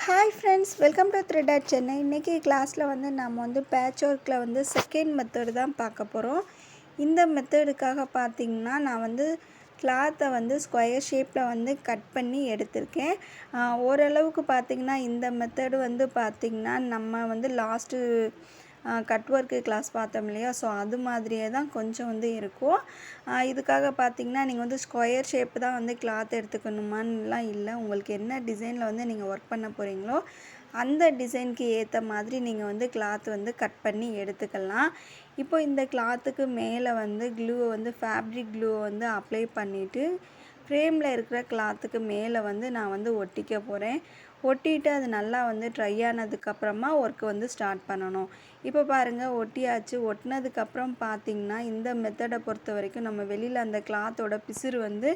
Hi friends, welcome to thread at Chennai. இன்றைக்கி கிளாஸில் நம்ம பேட்ச் ஒர்க்கில் செகண்ட் மெத்தடு தான் பார்க்க போகிறோம். இந்த மெத்தடுக்காக பார்த்திங்கன்னா நான் கிளாத்தை ஸ்கொயர் ஷேப்பில் கட் பண்ணி எடுத்திருக்கேன். ஓரளவுக்கு பார்த்திங்கன்னா இந்த மெத்தடு பார்த்திங்கன்னா நம்ம லாஸ்ட்டு கட் ஒர்க்கு கிளாஸ் பார்த்தோம் இல்லையா, ஸோ அது மாதிரியே தான் கொஞ்சம் இருக்கும். இதுக்காக பார்த்திங்கன்னா நீங்கள் ஸ்கொயர் ஷேப்பு தான் கிளாத் எடுத்துக்கணுமான்லாம் இல்லை. உங்களுக்கு என்ன டிசைனில் நீங்கள் ஒர்க் பண்ண போகிறீங்களோ அந்த டிசைனுக்கு ஏற்ற மாதிரி நீங்கள் கிளாத் கட் பண்ணி எடுத்துக்கலாம். இப்போ இந்த கிளாத்துக்கு மேலே க்ளூவை ஃபேப்ரிக் க்ளூவை அப்ளை பண்ணிவிட்டு ஃப்ரேமில் இருக்கிற கிளாத்துக்கு மேலே நான் ஒட்டிக்க போகிறேன். ஒட்டிட்டு அது நல்லா ட்ரை ஆனதுக்கப்புறமா ஒர்க்கு ஸ்டார்ட் பண்ணணும். இப்போ பாருங்கள், ஒட்டியாச்சு. ஒட்டினதுக்கப்புறம் பார்த்திங்கன்னா இந்த மெத்தடை பொறுத்த வரைக்கும் நம்ம வெளியில் அந்த கிளாத்தோட பிசுறு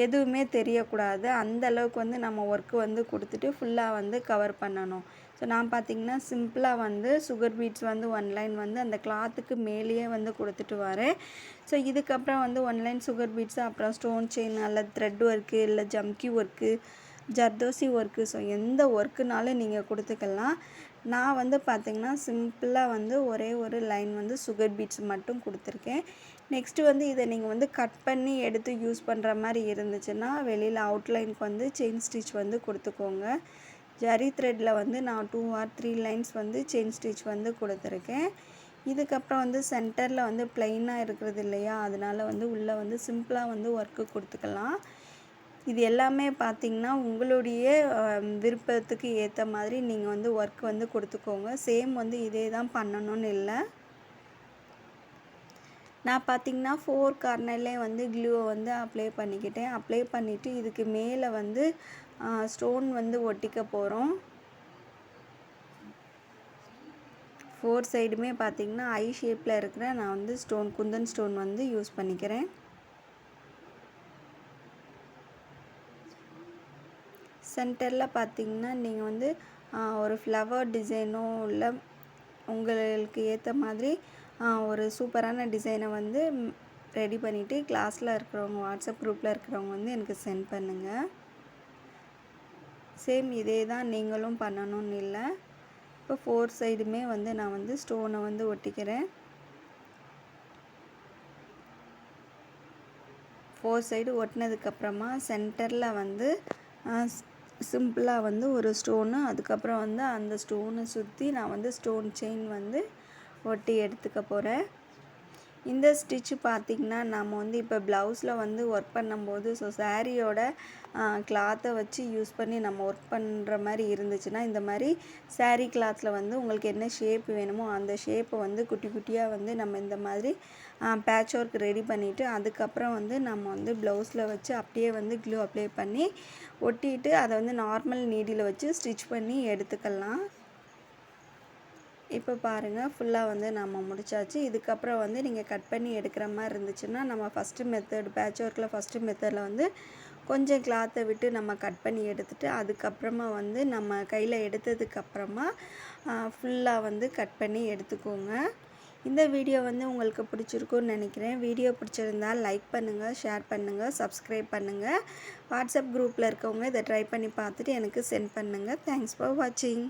எதுவுமே தெரியக்கூடாது. அந்தளவுக்கு நம்ம ஒர்க்கு கொடுத்துட்டு ஃபுல்லாக கவர் பண்ணணும். ஸோ நான் பார்த்திங்கன்னா சிம்பிளாக சுகர் பீட்ஸ் 1 லைன் அந்த கிளாத்துக்கு மேலேயே கொடுத்துட்டு வரேன். ஸோ இதுக்கப்புறம் 1 லைன் சுகர் பீட்ஸு, அப்புறம் ஸ்டோன் செயின் அல்லது த்ரெட் ஒர்க்கு இல்லை jamki work, zardozi work, so எந்த ஒர்க்குனாலும் நீங்கள் கொடுத்துக்கலாம். நான் பார்த்திங்கன்னா சிம்பிளாக ஒரே ஒரு லைன் சுகர் பீட்ஸ் மட்டும் கொடுத்துருக்கேன். நெக்ஸ்ட்டு இதை நீங்கள் கட் பண்ணி எடுத்து யூஸ் பண்ணுற மாதிரி இருந்துச்சுன்னா வெளியில் அவுட்லைனுக்கு செயின் ஸ்டிச் கொடுத்துக்கோங்க. ஜரி த்ரெட்டில் நான் 2 or 3 லைன்ஸ் செயின் ஸ்டிச் கொடுத்துருக்கேன். இதுக்கப்புறம் சென்டரில் ப்ளைனாக இருக்கிறது இல்லையா, அதனால் உள்ளே சிம்பிளாக ஒர்க்கு கொடுத்துக்கலாம். இது எல்லாமே பார்த்திங்கன்னா உங்களுடைய விருப்பத்துக்கு ஏற்ற மாதிரி நீங்கள் ஒர்க் கொடுத்துக்கோங்க. சேம் இதே தான் பண்ணணும்னு இல்லை. நான் பார்த்திங்கன்னா 4 கார்னர்லேயே க்ளூவை அப்ளை பண்ணிக்கிட்டேன். அப்ளை பண்ணிவிட்டு இதுக்கு மேலே ஸ்டோன் ஒட்டிக்க போகிறோம். 4 சைடுமே பார்த்திங்கன்னா ஐ ஷேப்பில் இருக்கிற நான் ஸ்டோன், குந்தன் ஸ்டோன் யூஸ் பண்ணிக்கிறேன். சென்டரில் பார்த்திங்கன்னா நீங்கள் ஒரு ஃப்ளவர் டிசைனோ இல்லை உங்களுக்கு ஏற்ற மாதிரி ஒரு சூப்பரான டிசைனை ரெடி பண்ணிவிட்டு கிளாஸில் இருக்கிறவங்க, வாட்ஸ்அப் குரூப்பில் இருக்கிறவங்க எனக்கு சென்ட் பண்ணுங்கள். சேம் இதே தான் நீங்களும் பண்ணணும்னு இல்லை. இப்போ 4 சைடுமே நான் ஸ்டோனை ஒட்டிக்கிறேன். 4 சைடு ஒட்டினதுக்கப்புறமா சென்டரில் சிம்பிளாக ஒரு ஸ்டோனு, அதுக்கப்புறம் அந்த ஸ்டோனை சுற்றி நான் ஸ்டோன் செயின் ஒட்டி எடுத்துக்க போகிறேன். இந்த ஸ்டிச்சு பார்த்திங்கன்னா நம்ம இப்போ ப்ளவுஸில் ஒர்க் பண்ணும்போது ஸோ சாரியோட கிளாத்தை வச்சு யூஸ் பண்ணி நம்ம ஒர்க் பண்ணுற மாதிரி இருந்துச்சுன்னா இந்த மாதிரி சாரீ கிளாத்தில் உங்களுக்கு என்ன ஷேப் வேணுமோ அந்த ஷேப்பை குட்டி குட்டியாக நம்ம இந்த மாதிரி பேட்ச் ஒர்க் ரெடி பண்ணிவிட்டு அதுக்கப்புறம் நம்ம ப்ளவுஸில் வச்சு அப்படியே க்ளூ அப்ளை பண்ணி ஒட்டிட்டு அதை நார்மல் நீடியில் வச்சு ஸ்டிச் பண்ணி எடுத்துக்கலாம். இப்போ பாருங்கள், ஃபுல்லாக நம்ம முடிச்சாச்சு. இதுக்கப்புறம் நீங்கள் கட் பண்ணி எடுக்கிற மாதிரி இருந்துச்சுன்னா நம்ம ஃபஸ்ட்டு மெத்தட் பேட்ச் ஒர்க்கில் ஃபஸ்ட்டு மெத்தடில் கொஞ்சம் கிளாத்தை விட்டு நம்ம கட் பண்ணி எடுத்துகிட்டு அதுக்கப்புறமா நம்ம கையில் எடுத்ததுக்கப்புறமா ஃபுல்லாக கட் பண்ணி எடுத்துக்கோங்க. இந்த வீடியோ உங்களுக்கு பிடிச்சிருக்குன்னு நினைக்கிறேன். வீடியோ பிடிச்சிருந்தால் லைக் பண்ணுங்கள், ஷேர் பண்ணுங்கள், சப்ஸ்கிரைப் பண்ணுங்கள். வாட்ஸ்அப் குரூப்பில் இருக்கவங்க இதை ட்ரை பண்ணி பார்த்துட்டு எனக்கு சென்ட் பண்ணுங்கள். தேங்க்ஸ் ஃபார் வாட்சிங்.